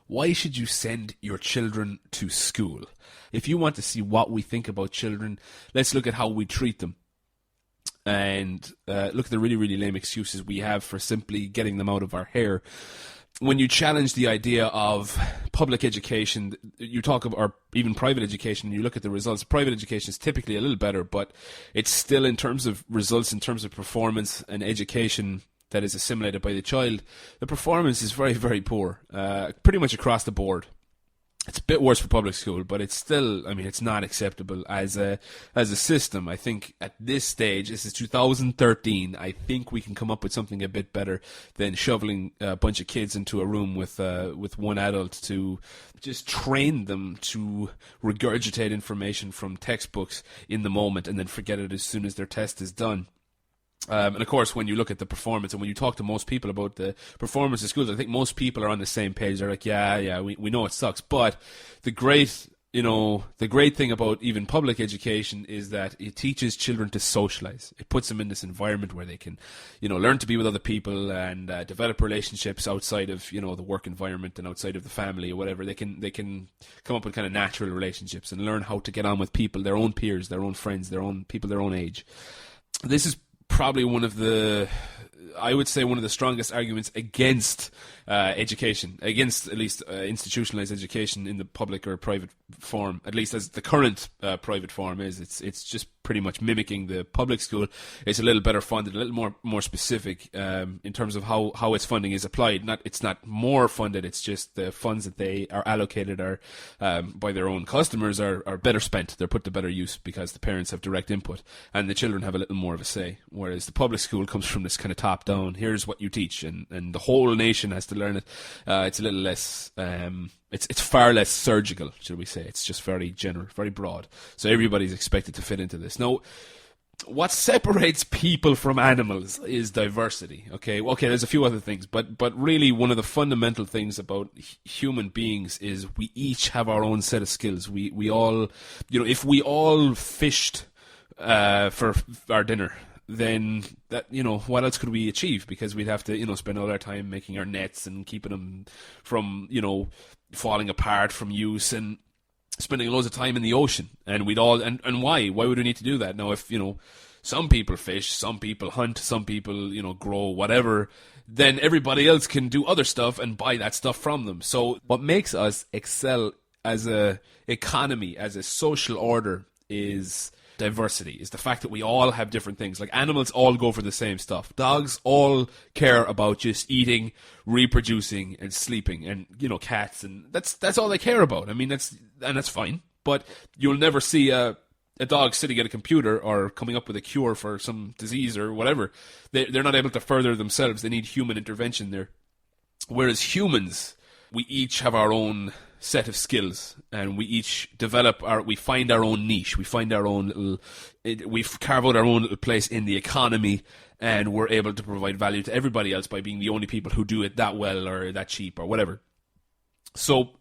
why should you send your children to school? If you want to see what we think about children, let's look at how we treat them. And look at the really, really lame excuses we have for simply getting them out of our hair. When you challenge the idea of public education, you talk of, or even private education, you look at the results. Private education is typically a little better, but it's still, in terms of results, in terms of performance and education that is assimilated by the child, the performance is very, very poor, pretty much across the board. It's a bit worse for public school, but it's still, I mean, it's not acceptable as a system. I think at this stage, this is 2013, I think we can come up with something a bit better than shoveling a bunch of kids into a room with one adult to just train them to regurgitate information from textbooks in the moment and then forget it as soon as their test is done. And of course, when you look at the performance and when you talk to most people about the performance of schools, I think most people are on the same page. They're like, yeah, we know it sucks. But the great thing about even public education is that it teaches children to socialize. It puts them in this environment where they can, learn to be with other people and develop relationships outside of, the work environment and outside of the family or whatever. They can come up with kind of natural relationships and learn how to get on with people, their own peers, their own friends, their own people, their own age. This is probably one of the strongest arguments against education, against at least institutionalized education in the public or private form, at least as the current private form is. It's just pretty much mimicking the public school. It's a little better funded, a little more specific in terms of how its funding is applied. It's not more funded, it's just the funds that they are allocated are by their own customers are better spent. They're put to better use because the parents have direct input and the children have a little more of a say. Whereas the public school comes from this kind of top down, here's what you teach, and the whole nation has to learn it. It's a little less, it's far less surgical, should we say. It's just very general, very broad. So everybody's expected to fit into this. Now, what separates people from animals is diversity. Okay, there's a few other things, but really one of the fundamental things about human beings is we each have our own set of skills. We all, if we all fished for our dinner, then that, what else could we achieve? Because we'd have to, spend all our time making our nets and keeping them from, falling apart from use, and spending loads of time in the ocean. And we'd all, and why would we need to do that? Now, if, some people fish, some people hunt, some people, grow, whatever, then everybody else can do other stuff and buy that stuff from them. So what makes us excel as a economy, as a social order, is diversity, is the fact that we all have different things. Like animals all go for the same stuff. Dogs all care about just eating, reproducing, and sleeping, and cats, and that's all they care about. I mean, that's fine. But you'll never see a dog sitting at a computer or coming up with a cure for some disease or whatever. They're not able to further themselves. They need human intervention there. Whereas humans, we each have our own set of skills, and we each we find our own niche, we find our own we carve out our own little place in the economy, and we're able to provide value to everybody else by being the only people who do it that well or that cheap or whatever. So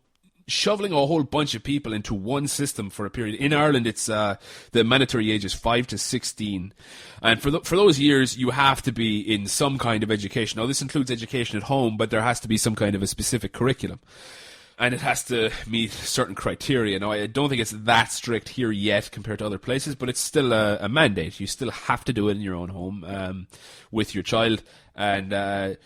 shoveling a whole bunch of people into one system for a period. In Ireland, it's the mandatory age is 5 to 16, and for those years you have to be in some kind of education. Now, this includes education at home, but there has to be some kind of a specific curriculum, and it has to meet certain criteria. Now, I don't think it's that strict here yet compared to other places, but it's still a mandate. You still have to do it in your own home with your child, and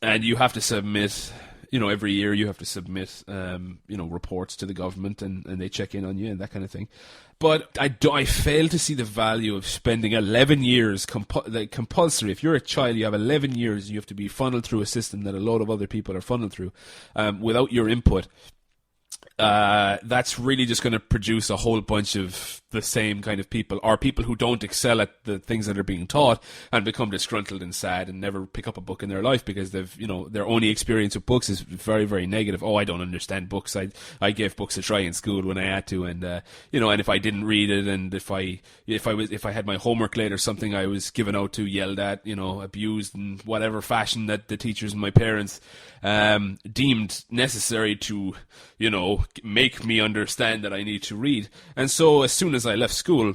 you have to submit. Every year you have to submit, reports to the government, and they check in on you and that kind of thing. But I fail to see the value of spending 11 years compulsory. If you're a child, you have 11 years, you have to be funneled through a system that a lot of other people are funneled through without your input. That's really just going to produce a whole bunch of the same kind of people, or people who don't excel at the things that are being taught and become disgruntled and sad and never pick up a book in their life because they've, their only experience with books is very, very negative. Oh, I don't understand books. I gave books a try in school when I had to, and and if I didn't read it, and if I had my homework late or something, I was given out to, yelled at, abused in whatever fashion that the teachers and my parents deemed necessary to, make me understand that I need to read. And so as soon as I left school,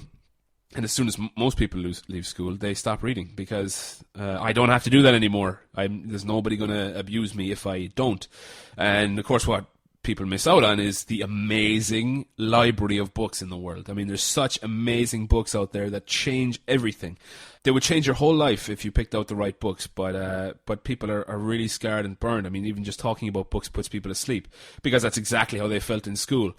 And as soon as most people leave school, they stop reading because I don't have to do that anymore. There's nobody going to abuse me if I don't. And of course, what people miss out on is the amazing library of books in the world. I mean, there's such amazing books out there that change everything. They would change your whole life if you picked out the right books, but people are really scarred and burned. I mean, even just talking about books puts people to sleep because that's exactly how they felt in school.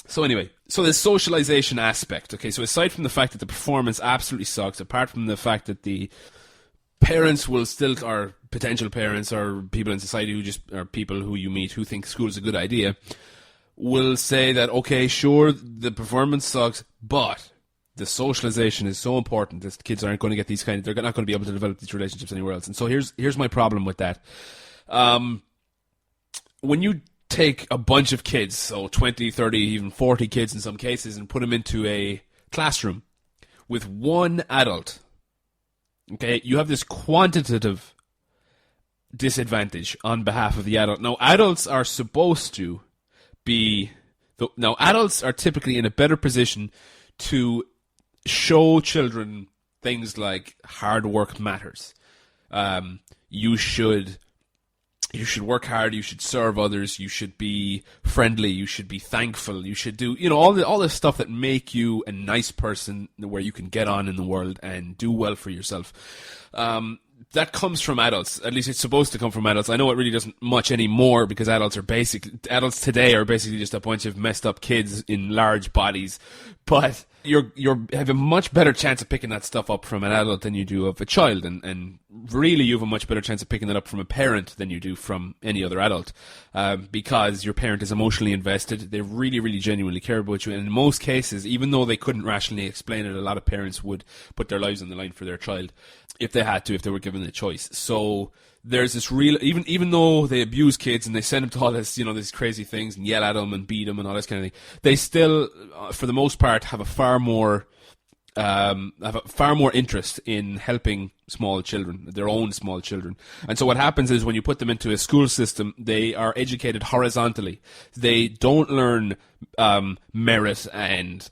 So anyway, so the socialization aspect. Okay, so aside from the fact that the performance absolutely sucks, apart from the fact that the parents will still, or potential parents or people in society who just are people who you meet who think school is a good idea, will say that, okay, sure, the performance sucks, but the socialization is so important that kids aren't going to get they're not going to be able to develop these relationships anywhere else. And so here's my problem with that. When you take a bunch of kids, so 20, 30, even 40 kids in some cases, and put them into a classroom with one adult, okay, you have this quantitative disadvantage on behalf of the adult. Now, adults are supposed to be... Now, adults are typically in a better position to show children things like hard work matters. You should work hard, you should serve others, you should be friendly, you should be thankful, you should do, all the stuff that make you a nice person where you can get on in the world and do well for yourself. That comes from adults. At least it's supposed to come from adults. I know it really doesn't much anymore because adults today are basically just a bunch of messed up kids in large bodies. But you have a much better chance of picking that stuff up from an adult than you do of a child, and really you have a much better chance of picking it up from a parent than you do from any other adult, because your parent is emotionally invested. They really, really genuinely care about you, and in most cases, even though they couldn't rationally explain it, a lot of parents would put their lives on the line for their child if they had to, if they were given the choice. So there's this real, even though they abuse kids and they send them to all this, these crazy things and yell at them and beat them and all this kind of thing, they still, for the most part, have a far more interest in helping small children, their own small children. And so what happens is when you put them into a school system, they are educated horizontally. They don't learn merit and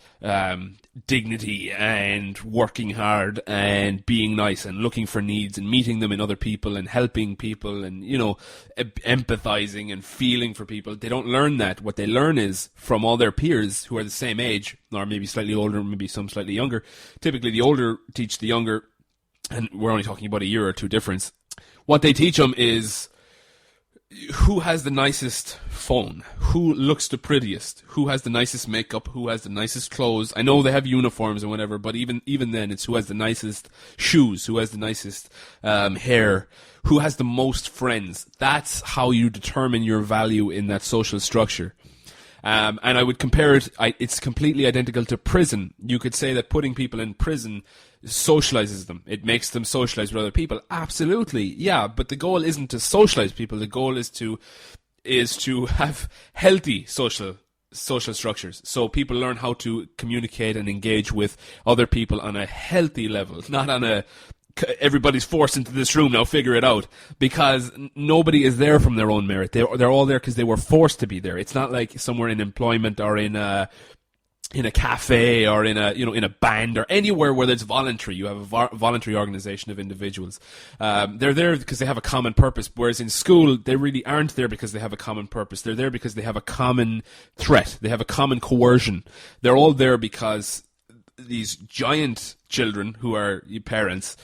dignity and working hard and being nice and looking for needs and meeting them in other people and helping people and, empathizing and feeling for people. They don't learn that. What they learn is from all their peers who are the same age, or maybe slightly older, maybe some slightly younger. Typically the older teach the younger, and we're only talking about a year or two difference. What they teach them is who has the nicest phone, who looks the prettiest, who has the nicest makeup, who has the nicest clothes. I know they have uniforms and whatever, but even then, it's who has the nicest shoes, who has the nicest hair, who has the most friends. That's how you determine your value in that social structure. And I would compare it, it's completely identical to prison. You could say that putting people in prison socializes them. It makes them socialize with other people. Absolutely, yeah, but the goal isn't to socialize people. The goal is to have healthy social structures. So people learn how to communicate and engage with other people on a healthy level, not on a everybody's forced into this room, now figure it out, because nobody is there from their own merit. They're all there because they were forced to be there. It's not like somewhere in employment or in a cafe or in a band or anywhere where there's voluntary. You have a voluntary organization of individuals. They're there because they have a common purpose, whereas in school they really aren't there because they have a common purpose. They're there because they have a common threat. They have a common coercion. They're all there because these giant children who are parents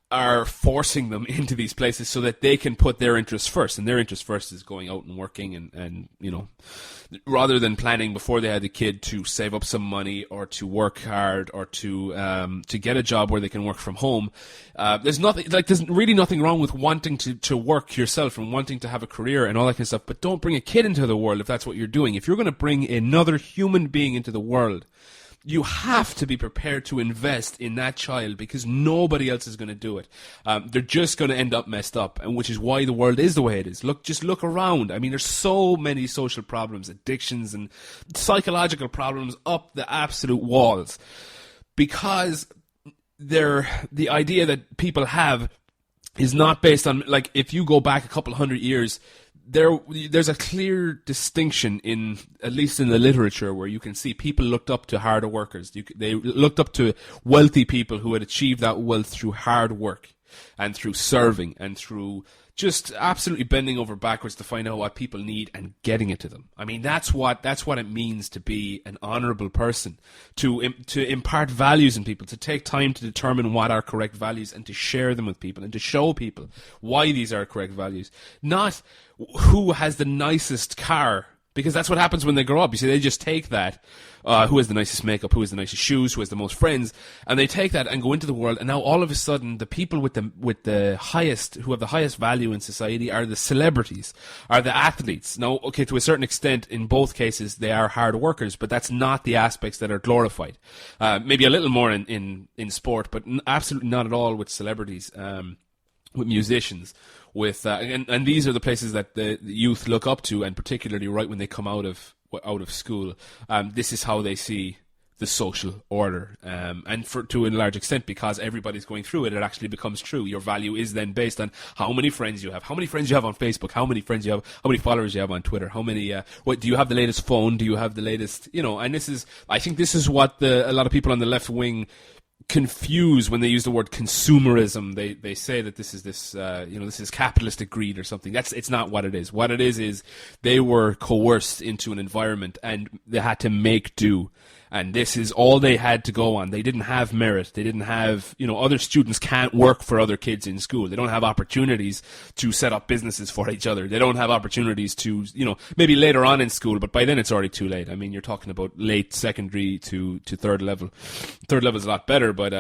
are forcing them into these places so that they can put their interests first, and their interest first is going out and working and rather than planning before they had a kid to save up some money or to work hard or to get a job where they can work from home. There's really nothing wrong with wanting to work yourself and wanting to have a career and all that kind of stuff, but don't bring a kid into the world if that's what you're doing. If you're going to bring another human being into the world, you have to be prepared to invest in that child because nobody else is going to do it. They're just going to end up messed up, and which is why the world is the way it is. Just look around. I mean, there's so many social problems, addictions, and psychological problems up the absolute walls because the idea that people have is not based on, like, if you go back a couple hundred years, there's a clear distinction in, at least in the literature, where you can see people looked up to harder workers. They looked up to wealthy people who had achieved that wealth through hard work and through serving and through just absolutely bending over backwards to find out what people need and getting it to them. I mean, that's what it means to be an honourable person, to impart values in people, to take time to determine what are correct values and to share them with people and to show people why these are correct values. Not who has the nicest car, because that's what happens when they grow up. You see, they just take that, who has the nicest makeup, who has the nicest shoes, who has the most friends, and they take that and go into the world, and now all of a sudden the people with the highest, who have the highest value in society, are the celebrities, are the athletes. Now, okay, to a certain extent, in both cases, they are hard workers, but that's not the aspects that are glorified. Maybe a little more in sport, but absolutely not at all with celebrities, with musicians. And these are the places that the youth look up to, and particularly right when they come out of school. This is how they see the social order, and to a large extent, because everybody's going through it, it actually becomes true. Your value is then based on how many friends you have on Facebook, how many friends you have, how many followers you have on Twitter, how many. What do you have? The latest phone? Do you have the latest? And I think this is what a lot of people on the left wing confuse when they use the word consumerism. They say that this is capitalistic greed or something. It's not what it is. What it is they were coerced into an environment and they had to make do. And this is all they had to go on. They didn't have merit. They didn't have, other students can't work for other kids in school. They don't have opportunities to set up businesses for each other. They don't have opportunities to, maybe later on in school, but by then it's already too late. I mean, you're talking about late secondary to third level. Third level is a lot better, but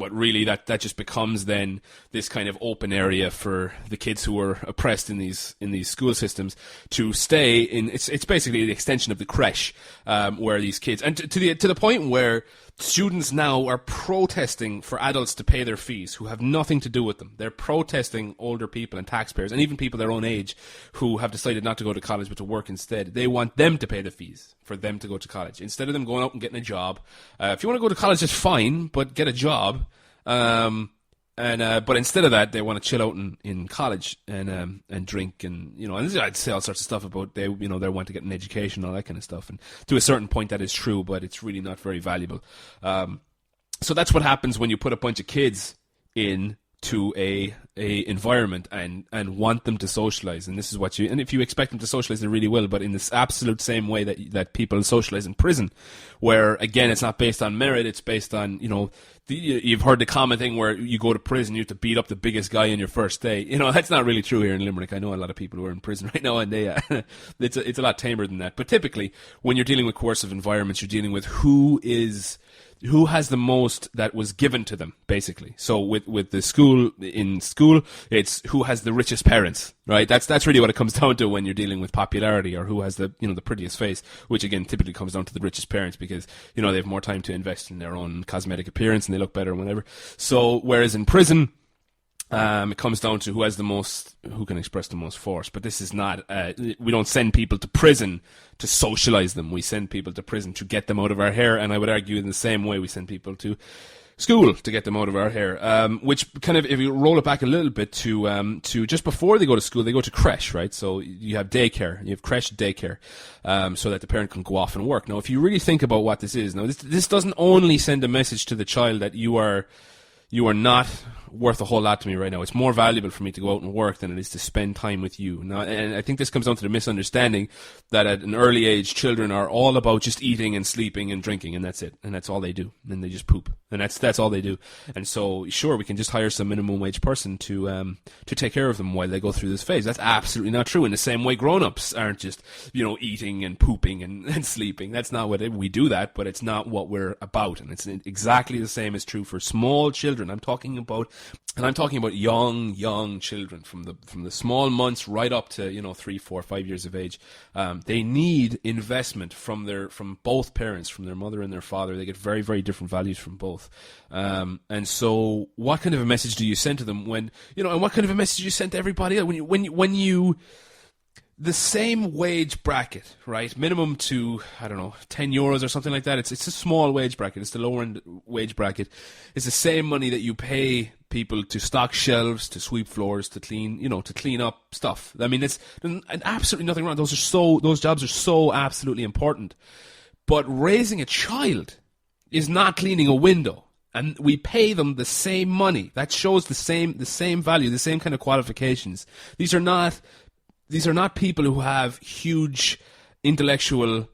really that just becomes then this kind of open area for the kids who are oppressed in these school systems to stay in. It's basically the extension of the creche, where these kids, and to the point where students now are protesting for adults to pay their fees who have nothing to do with them. They're protesting older people and taxpayers and even people their own age who have decided not to go to college but to work instead. They want them to pay the fees for them to go to college instead of them going out and getting a job. If you want to go to college, that's fine, but get a job. But instead of that, they want to chill out in college and drink and I'd say all sorts of stuff about they want to get an education, all that kind of stuff. And to a certain point, that is true, but it's really not very valuable. So that's what happens when you put a bunch of kids into a environment and want them to socialize. And this is what and if you expect them to socialize, they really will. But in this absolute same way that people socialize in prison, where again, it's not based on merit, it's based on, you've heard the common thing where you go to prison, you have to beat up the biggest guy on your first day. That's not really true here in Limerick. I know a lot of people who are in prison right now, and it's a lot tamer than that. But typically, when you're dealing with coercive environments, you're dealing with who has the most that was given to them, basically. So with the school, it's who has the richest parents, right? That's really what it comes down to when you're dealing with popularity, or who has the prettiest face, which again typically comes down to the richest parents, because they have more time to invest in their own cosmetic appearance and they look better and whatever. So whereas in prison, it comes down to who can express the most force. But this is not, we don't send people to prison to socialize them. We send people to prison to get them out of our hair. And I would argue in the same way we send people to school to get them out of our hair. Which kind of, if you roll it back a little bit to just before they go to school, they go to creche, right? So you have daycare, you have creche daycare, so that the parent can go off and work. Now, if you really think about what this is, now this doesn't only send a message to the child that you are not worth a whole lot to me right now. It's more valuable for me to go out and work than it is to spend time with you. Now, and I think this comes down to the misunderstanding that at an early age, children are all about just eating and sleeping and drinking, and that's it. And that's all they do. And they just poop. And that's all they do. And so, sure, we can just hire some minimum wage person to take care of them while they go through this phase. That's absolutely not true. In the same way, grown-ups aren't just, eating and pooping and sleeping. That's not what we do that, but it's not what we're about. And it's exactly the same is true for small children. I'm talking about young children from the small months right up to 3, 4, 5 years of age. They need investment from both parents, from their mother and their father. They get very, very different values from both. And so, what kind of a message do you send to them when and what kind of a message do you send to everybody else when you the same wage bracket, right? Minimum to, I don't know, €10 or something like that. It's a small wage bracket. It's the lower end wage bracket. It's the same money that you pay people to stock shelves, to sweep floors, to clean, to clean up stuff. I mean, there's absolutely nothing wrong. Those jobs are so absolutely important. But raising a child is not cleaning a window. And we pay them the same money. That shows the same value, the same kind of qualifications. These are not people who have huge intellectual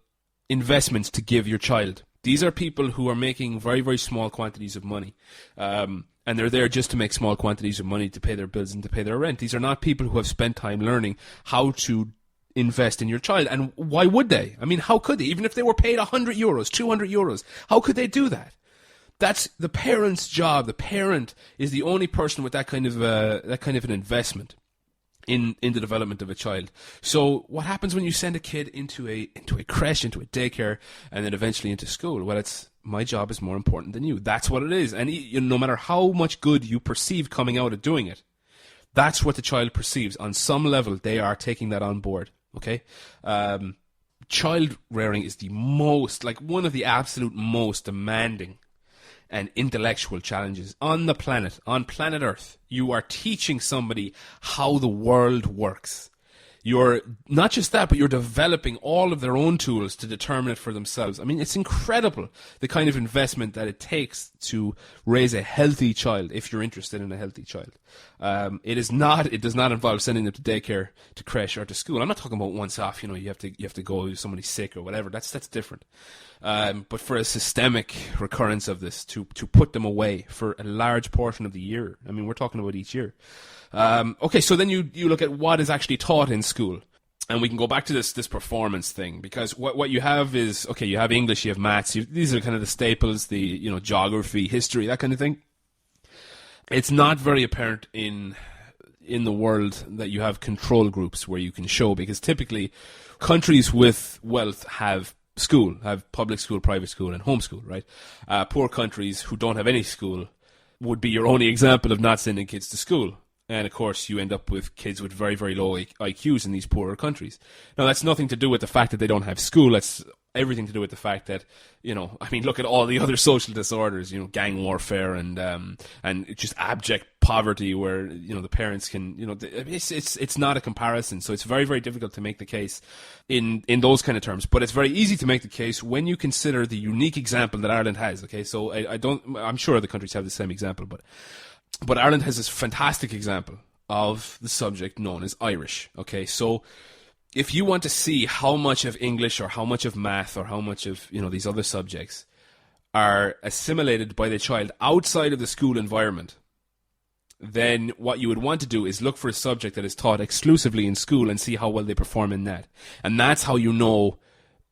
investments to give your child. These are people who are making very, very small quantities of money. And they're there just to make small quantities of money to pay their bills and to pay their rent. These are not people who have spent time learning how to invest in your child. And why would they? I mean, how could they? Even if they were paid €100, €200, how could they do that? That's the parent's job. The parent is the only person with that kind of an investment in the development of a child. So what happens when you send a kid into a creche, into a daycare, and then eventually into school? Well, it's my job is more important than you. That's what it is. And no matter how much good you perceive coming out of doing it, that's what the child perceives. On some level, they are taking that on board. Okay. Child rearing is one of the absolute most demanding and intellectual challenges on the planet, on planet Earth. You are teaching somebody how the world works. You're not just that, but you're developing all of their own tools to determine it for themselves. I mean, it's incredible the kind of investment that it takes to raise a healthy child, if you're interested in a healthy child. It does not involve sending them to daycare, to creche, or to school. I'm not talking about once off, you have to go if somebody's sick or whatever. That's different. But for a systemic recurrence of this, to put them away for a large portion of the year. I mean, we're talking about each year. Okay, so then you look at what is actually taught in school. And we can go back to this performance thing, because what you have is, okay, you have English, you have maths, these are kind of the staples, the geography, history, that kind of thing. It's not very apparent in the world that you have control groups where you can show, because typically countries with wealth have public school, private school, and homeschool, right? Poor countries who don't have any school would be your only example of not sending kids to school. And, of course, you end up with kids with very, very low IQs in these poorer countries. Now, that's nothing to do with the fact that they don't have school. That's everything to do with the fact that, look at all the other social disorders, gang warfare and just abject poverty where, the parents can, it's not a comparison. So it's very, very difficult to make the case in those kind of terms. But it's very easy to make the case when you consider the unique example that Ireland has. Okay, so I'm sure other countries have the same example, but Ireland has this fantastic example of the subject known as Irish. Okay, so if you want to see how much of English or how much of math or how much of these other subjects are assimilated by the child outside of the school environment, then what you would want to do is look for a subject that is taught exclusively in school and see how well they perform in that. And that's how you know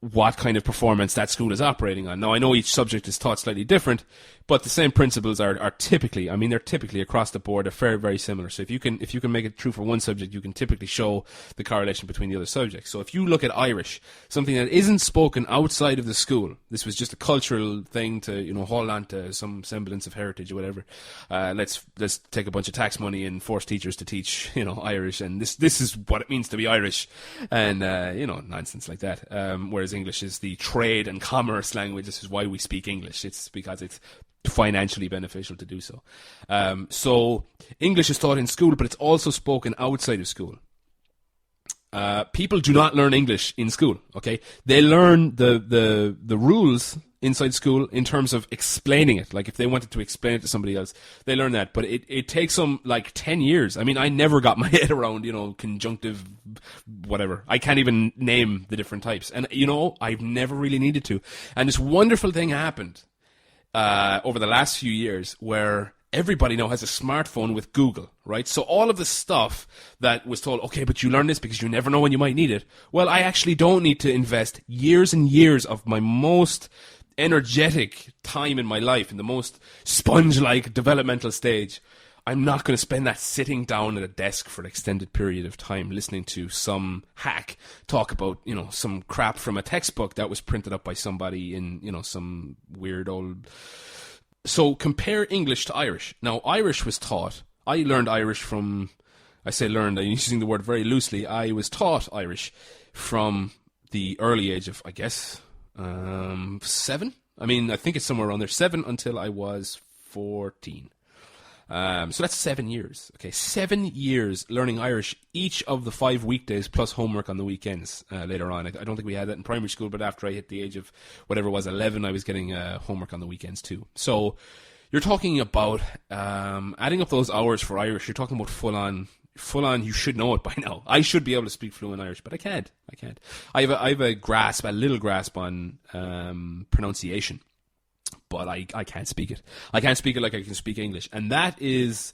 what kind of performance that school is operating on. Now, I know each subject is taught slightly different, but the same principles are typically, they're typically across the board, are very, very similar. So if you can make it true for one subject, you can typically show the correlation between the other subjects. So if you look at Irish, something that isn't spoken outside of the school, this was just a cultural thing to, hold on to some semblance of heritage or whatever. Let's take a bunch of tax money and force teachers to teach, Irish, and this is what it means to be Irish, and nonsense like that. Whereas English is the trade and commerce language. This is why we speak English. It's because it's financially beneficial to do so. So English is taught in school, but it's also spoken outside of school. People do not learn English in school. Okay, they learn the rules inside school in terms of explaining it. Like if they wanted to explain it to somebody else, they learn that. But it takes them like 10 years. I never got my head around, conjunctive, whatever. I can't even name the different types. And, I've never really needed to. And this wonderful thing happened over the last few years where everybody now has a smartphone with Google, right? So all of the stuff that was told, okay, but you learn this because you never know when you might need it. Well, I actually don't need to invest years and years of my most energetic time in my life, in the most sponge-like developmental stage. I'm not going to spend that sitting down at a desk for an extended period of time listening to some hack talk about, some crap from a textbook that was printed up by somebody in, some weird old... So compare English to Irish. Now, Irish was taught... I learned Irish from I say learned, I'm using the word very loosely. I was taught Irish from the early age of, I guess, 7. I mean, I think it's somewhere around there, 7 until I was 14. So that's 7 years. Okay, 7 years learning Irish each of the 5 weekdays plus homework on the weekends later on. I don't think we had that in primary school, but after I hit the age of whatever it was, 11, I was getting homework on the weekends too. So you're talking about adding up those hours for Irish. You're talking about full on. You should know it by now. I should be able to speak fluent Irish, but I can't. I have a little grasp on pronunciation. But I can't speak it. I can't speak it like I can speak English. And that is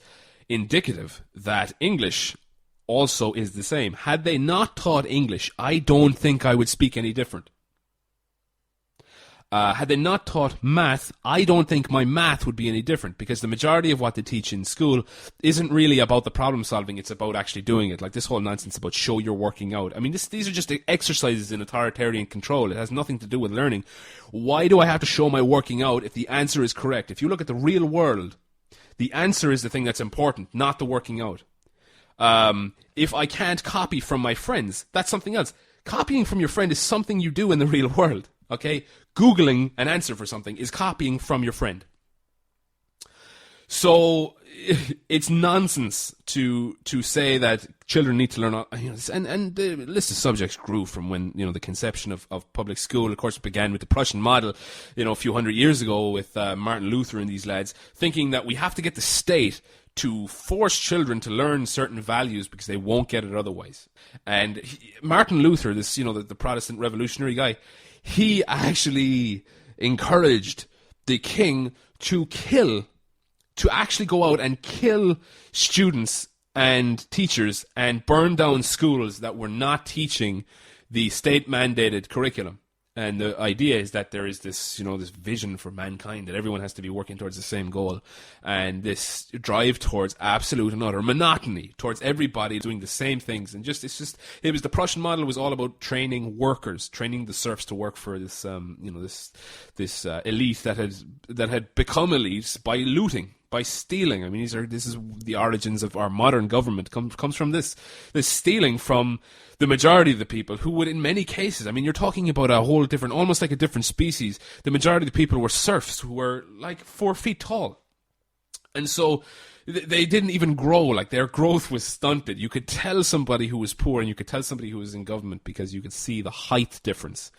indicative that English also is the same. Had they not taught English, I don't think I would speak any different. Had they not taught math, I don't think my math would be any different, because the majority of what they teach in school isn't really about the problem solving, it's about actually doing it. Like this whole nonsense about show you're working out. I mean, these are just exercises in authoritarian control. It has nothing to do with learning. Why do I have to show my working out if the answer is correct? If you look at the real world, the answer is the thing that's important, not the working out. If I can't copy from my friends, that's something else. Copying from your friend is something you do in the real world. Okay? Googling an answer for something is copying from your friend. So it's nonsense to say that children need to learn, and the list of subjects grew from when, the conception of public school. Of course, it began with the Prussian model, a few hundred years ago with Martin Luther and these lads, thinking that we have to get the state to force children to learn certain values because they won't get it otherwise. And Martin Luther, this, the Protestant revolutionary guy, he actually encouraged the king to actually go out and kill students and teachers and burn down schools that were not teaching the state-mandated curriculum. And the idea is that there is this, this vision for mankind, that everyone has to be working towards the same goal. And this drive towards absolute and utter monotony, towards everybody doing the same things. And it was the Prussian model was all about training workers, training the serfs to work for this, this elite that had become elites by looting, by stealing. I mean, this is the origins of our modern government. Comes from this stealing from the majority of the people, who would, in many cases, I mean, you're talking about a whole different, almost like a different species. The majority of the people were serfs who were like 4 feet tall, and so they didn't even grow. Like, their growth was stunted. You could tell somebody who was poor, and you could tell somebody who was in government, because you could see the height difference.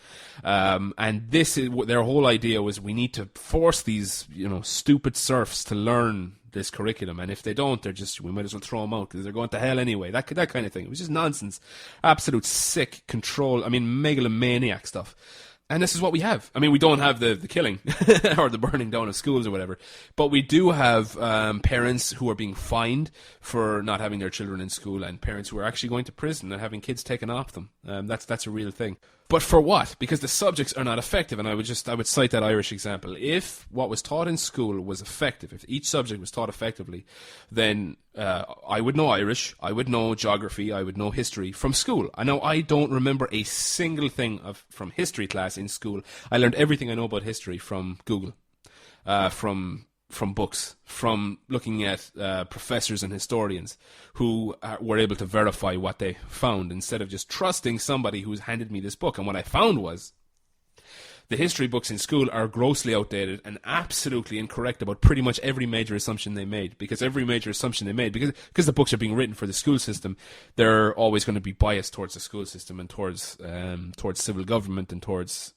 And this is their whole idea was, we need to force these, stupid serfs to learn this curriculum, and if they don't, we might as well throw them out because they're going to hell anyway. That kind of thing. It was just nonsense, absolute sick control. I mean, megalomaniac stuff. And this is what we have. I mean, we don't have the killing or the burning down of schools or whatever, but we do have parents who are being fined for not having their children in school, and parents who are actually going to prison and having kids taken off them. That's a real thing. But for what? Because the subjects are not effective, and I would cite that Irish example. If what was taught in school was effective, if each subject was taught effectively, then I would know Irish, I would know geography, I would know history from school. I know I don't remember a single thing from history class in school. I learned everything I know about history from Google, from books, from looking at professors and historians who were able to verify what they found, instead of just trusting somebody who's handed me this book. And what I found was the history books in school are grossly outdated and absolutely incorrect about pretty much every major assumption they made. Because the books are being written for the school system, they're always going to be biased towards the school system and towards civil government and towards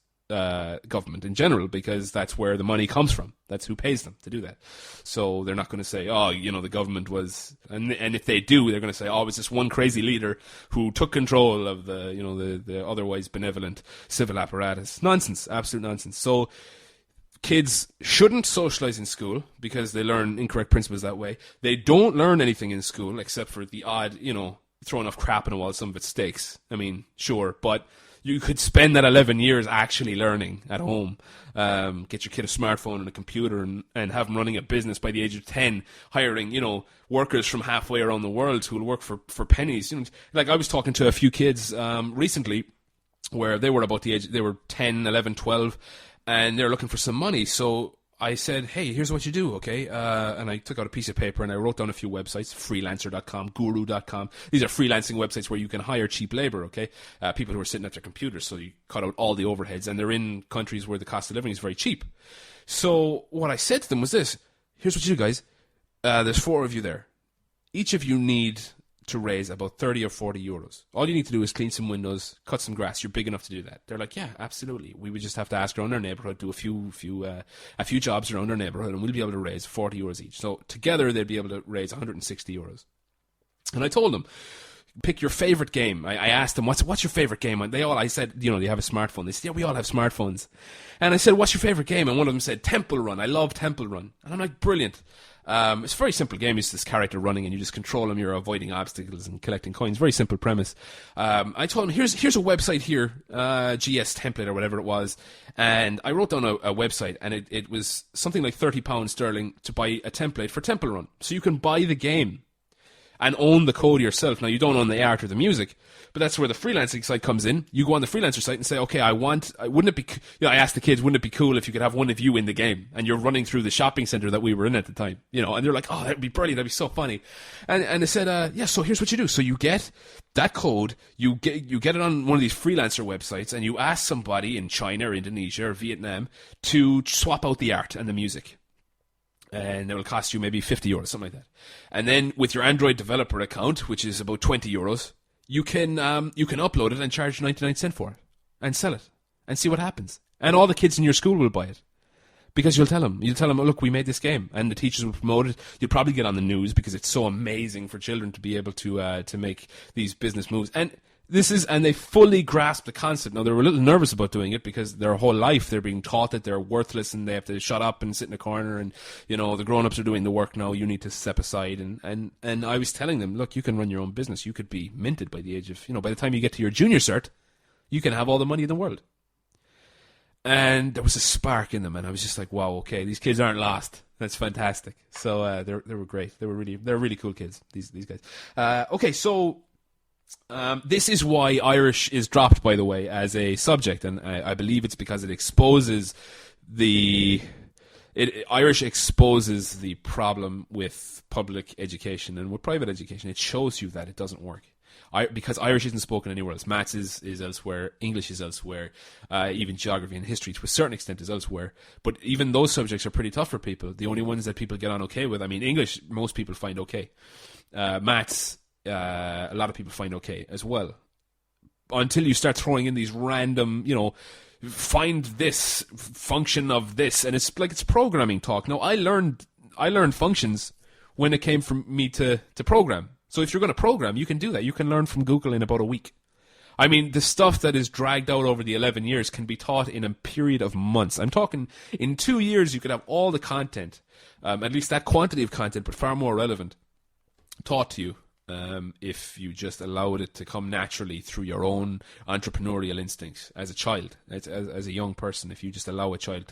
government in general, because that's where the money comes from. That's who pays them to do that. So they're not going to say, the government was, and if they do, they're going to say, it's this one crazy leader who took control of the otherwise benevolent civil apparatus. Nonsense, absolute nonsense. So kids shouldn't socialize in school because they learn incorrect principles that way. They don't learn anything in school except for the odd, throwing off crap in a wall, some of it stakes. I mean, sure, but you could spend that 11 years actually learning at home. Get your kid a smartphone and a computer and have them running a business by the age of 10, hiring, workers from halfway around the world who will work for pennies. Like, I was talking to a few kids recently where they were about the age, they were 10, 11, 12, and they're looking for some money. So I said, hey, here's what you do, okay? And I took out a piece of paper and I wrote down a few websites, freelancer.com, guru.com. These are freelancing websites where you can hire cheap labor, okay? People who are sitting at their computers, so you cut out all the overheads, and they're in countries where the cost of living is very cheap. So what I said to them was this: here's what you do, guys. There's 4 of you there. Each of you need to raise about 30 or 40 euros. All you need to do is clean some windows, cut some grass. You're big enough to do that. They're like, yeah, absolutely. We would just have to ask around our neighborhood, do a few jobs around our neighborhood, and we'll be able to raise 40 euros each. So together they'd be able to raise 160 euros. And I told them, pick your favorite game. I asked them, what's your favorite game? And I said, they have a smartphone. They said, yeah, we all have smartphones. And I said, what's your favorite game? And one of them said, Temple Run. I love Temple Run. And I'm like, brilliant. It's a very simple game. It's this character running and you just control him. You're avoiding obstacles and collecting coins. Very simple premise. I told him, here's a website here, GS Template or whatever it was. And I wrote down a website, and it was something like £30 to buy a template for Temple Run. So you can buy the game and own the code yourself. Now, you don't own the art or the music, but that's where the freelancing site comes in. You go on the freelancer site and say, okay, wouldn't it be, I asked the kids, wouldn't it be cool if you could have one of you in the game and you're running through the shopping center that we were in at the time, and they're like, oh, that'd be brilliant. That'd be so funny. And they said, yeah, so here's what you do. So you get that code, you get it on one of these freelancer websites, and you ask somebody in China or Indonesia or Vietnam to swap out the art and the music. And it will cost you maybe 50 euros, something like that. And then with your Android developer account, which is about 20 euros, you can upload it and charge 99 cents for it and sell it and see what happens. And all the kids in your school will buy it because you'll tell them, oh, look, we made this game, and the teachers will promote it. You'll probably get on the news because it's so amazing for children to be able to make these business moves. And they fully grasp the concept. Now, they were a little nervous about doing it because their whole life they're being taught that they're worthless and they have to shut up and sit in a corner, and the grown-ups are doing the work now. You need to step aside. And I was telling them, look, you can run your own business. You could be minted by the age of, by the time you get to your junior cert, you can have all the money in the world. And there was a spark in them, and I was just like, wow, okay, these kids aren't lost. That's fantastic. So they were great. They're really cool kids, these guys. Okay, so this is why Irish is dropped, by the way, as a subject, and I believe it's because Irish exposes the problem with public education and with private education. It shows you that it doesn't work. Because Irish isn't spoken anywhere else. Maths is elsewhere. English is elsewhere. Even geography and history, to a certain extent, is elsewhere. But even those subjects are pretty tough for people. The only ones that people get on okay with, English, most people find okay. Maths, a lot of people find okay as well, until you start throwing in these random, find this function of this, and it's like it's programming talk. Now, I learned functions when it came from me to program. So if you're going to program, you can do that. You can learn from Google in about a week. The stuff that is dragged out over the 11 years can be taught in a period of months. I'm talking in 2 years, you could have all the content, at least that quantity of content, but far more relevant, taught to you. If you just allowed it to come naturally through your own entrepreneurial instincts as a child, as a young person. If you just allow a child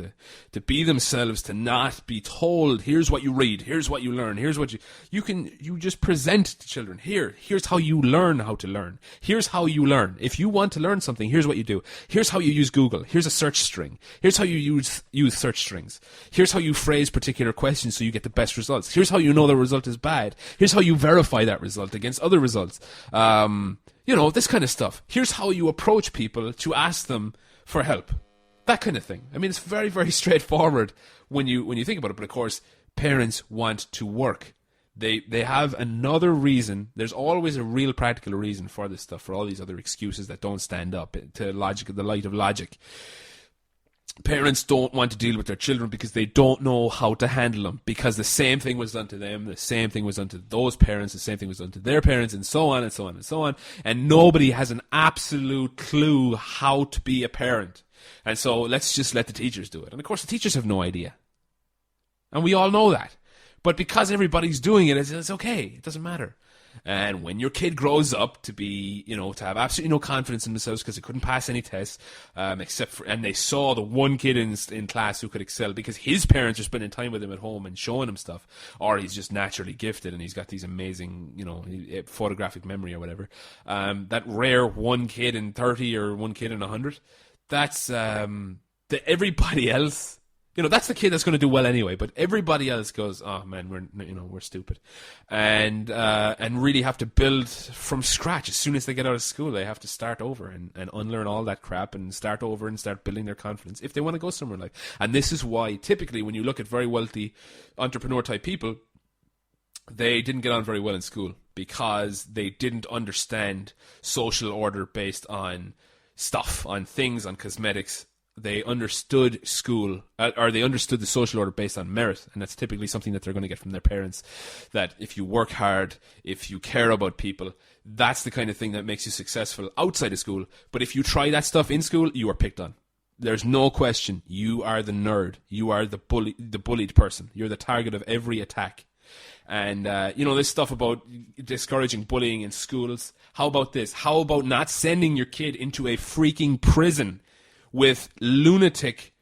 to be themselves, to not be told, here's what you read, here's what you learn, here's what you just present to children. Here's how you learn how to learn. Here's how you learn. If you want to learn something, here's what you do. Here's how you use Google. Here's a search string. Here's how you use search strings. Here's how you phrase particular questions so you get the best results. Here's how you know the result is bad. Here's how you verify that result against other results. This kind of stuff. Here's how you approach people to ask them for help. That kind of thing. It's very, very straightforward when you think about it. But of course, parents want to work. They have another reason. There's always a real practical reason for this stuff, for all these other excuses that don't stand up to logic, the light of logic. Parents don't want to deal with their children because they don't know how to handle them, because the same thing was done to them, the same thing was done to those parents, the same thing was done to their parents, and so on and so on and so on. And nobody has an absolute clue how to be a parent. And so let's just let the teachers do it. And of course the teachers have no idea. And we all know that. But because everybody's doing it, it's okay. It doesn't matter. And when your kid grows up to be, to have absolutely no confidence in themselves because they couldn't pass any tests, and they saw the one kid in class who could excel because his parents are spending time with him at home and showing him stuff, or he's just naturally gifted and he's got these amazing, photographic memory or whatever. That rare one kid in 30 or one kid in 100, that's everybody else. That's the kid that's going to do well anyway. But everybody else goes, oh man, we're stupid, and really have to build from scratch. As soon as they get out of school, they have to start over and unlearn all that crap and start over and start building their confidence if they want to go somewhere in life. And this is why typically when you look at very wealthy entrepreneur type people, they didn't get on very well in school because they didn't understand social order based on stuff, on things, on cosmetics. They understood school, or they understood the social order based on merit, and that's typically something that they're going to get from their parents, that if you work hard, if you care about people, that's the kind of thing that makes you successful outside of school. But if you try that stuff in school, you are picked on. There's no question. You are the nerd. You are the bullied person. You're the target of every attack. And, this stuff about discouraging bullying in schools. How about this? How about not sending your kid into a freaking prison with lunatic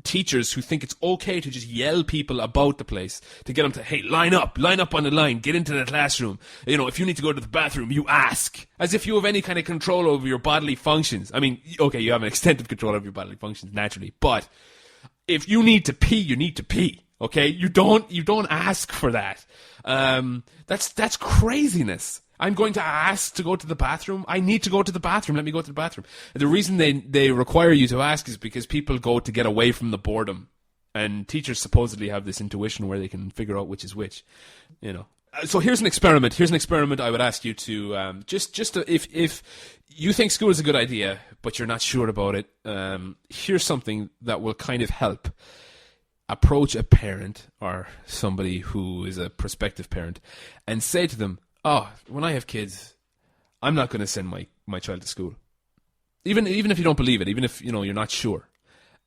teachers who think it's okay to just yell people about the place, to get them to, hey, line up on the line, get into the classroom. If you need to go to the bathroom, you ask. As if you have any kind of control over your bodily functions. I mean, okay, you have an extent of control over your bodily functions, naturally. But if you need to pee, you need to pee. Okay, you don't ask for that. That's craziness. I'm going to ask to go to the bathroom. I need to go to the bathroom. Let me go to the bathroom. And the reason they require you to ask is because people go to get away from the boredom, and teachers supposedly have this intuition where they can figure out which is which. So here's an experiment. Here's an experiment I would ask you to if you think school is a good idea, but you're not sure about it. Here's something that will kind of help. Approach a parent or somebody who is a prospective parent and say to them, oh, when I have kids, I'm not going to send my child to school. Even if you don't believe it, even if you're not sure.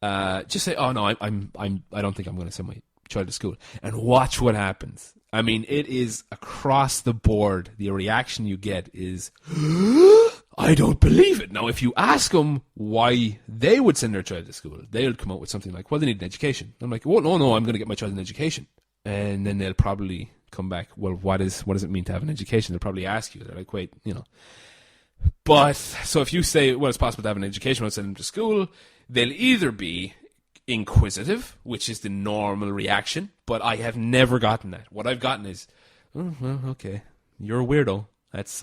Just say, oh no, I don't think I'm going to send my child to school. And watch what happens. I mean, it is across the board. The reaction you get is, I don't believe it. Now, if you ask them why they would send their child to school, they'll come out with something like, well, they need an education. I'm like, well, no, I'm going to get my child an education. And then they'll probably come back, well, what does it mean to have an education? They'll probably ask you. They're like, wait, But, so if you say, well, it's possible to have an education when I send them to school, they'll either be inquisitive, which is the normal reaction, but I have never gotten that. What I've gotten is, oh, well, okay, you're a weirdo. That's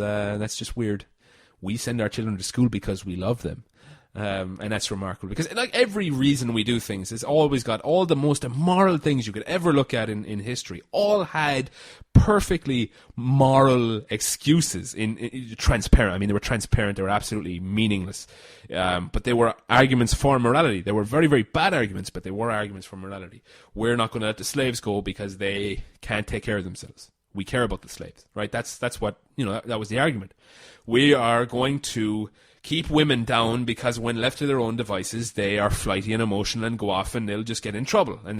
just weird. We send our children to school because we love them. And that's remarkable because like every reason we do things has always got all the most immoral things you could ever look at in history, all had perfectly moral excuses in transparent. I mean, they were transparent. They were absolutely meaningless. But they were arguments for morality. They were very, very bad arguments, but they were arguments for morality. We're not going to let the slaves go because they can't take care of themselves. We care about the slaves, right? That's what, that was the argument. We are going to keep women down because when left to their own devices, they are flighty and emotional and go off and they'll just get in trouble and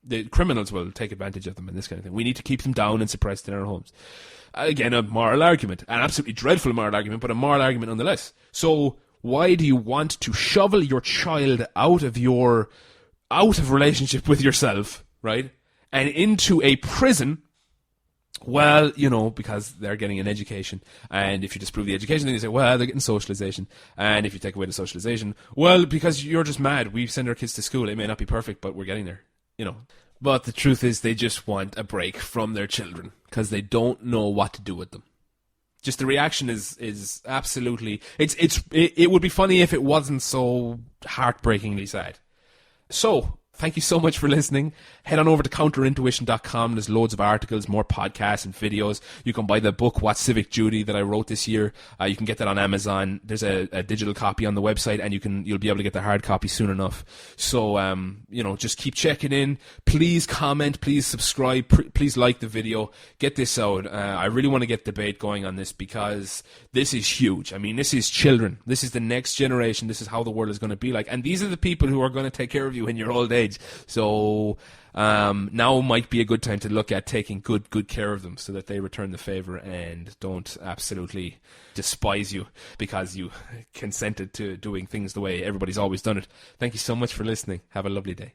the criminals will take advantage of them and this kind of thing. We need to keep them down and suppressed in our homes. Again, a moral argument, an absolutely dreadful moral argument, but a moral argument nonetheless. So why do you want to shovel your child out of relationship with yourself, right? And into a prison? Well, because they're getting an education. And if you disprove the education, then you say, well, they're getting socialization. And if you take away the socialization, well, because you're just mad. We send our kids to school. It may not be perfect, but we're getting there, But the truth is they just want a break from their children because they don't know what to do with them. Just the reaction is absolutely... It would be funny if it wasn't so heartbreakingly sad. So... thank you so much for listening. Head on over to counterintuition.com. There's loads of articles, more podcasts and videos. You can buy the book, What's Civic Duty, that I wrote this year. You can get that on Amazon. There's a digital copy on the website, and you'll be able to get the hard copy soon enough. So, just keep checking in. Please comment. Please subscribe. Please like the video. Get this out. I really want to get debate going on this because this is huge. I mean, this is children. This is the next generation. This is how the world is going to be like. And these are the people who are going to take care of you in your old age. So now might be a good time to look at taking good care of them so that they return the favor and don't absolutely despise you because you consented to doing things the way everybody's always done it. Thank you so much for listening. Have a lovely day.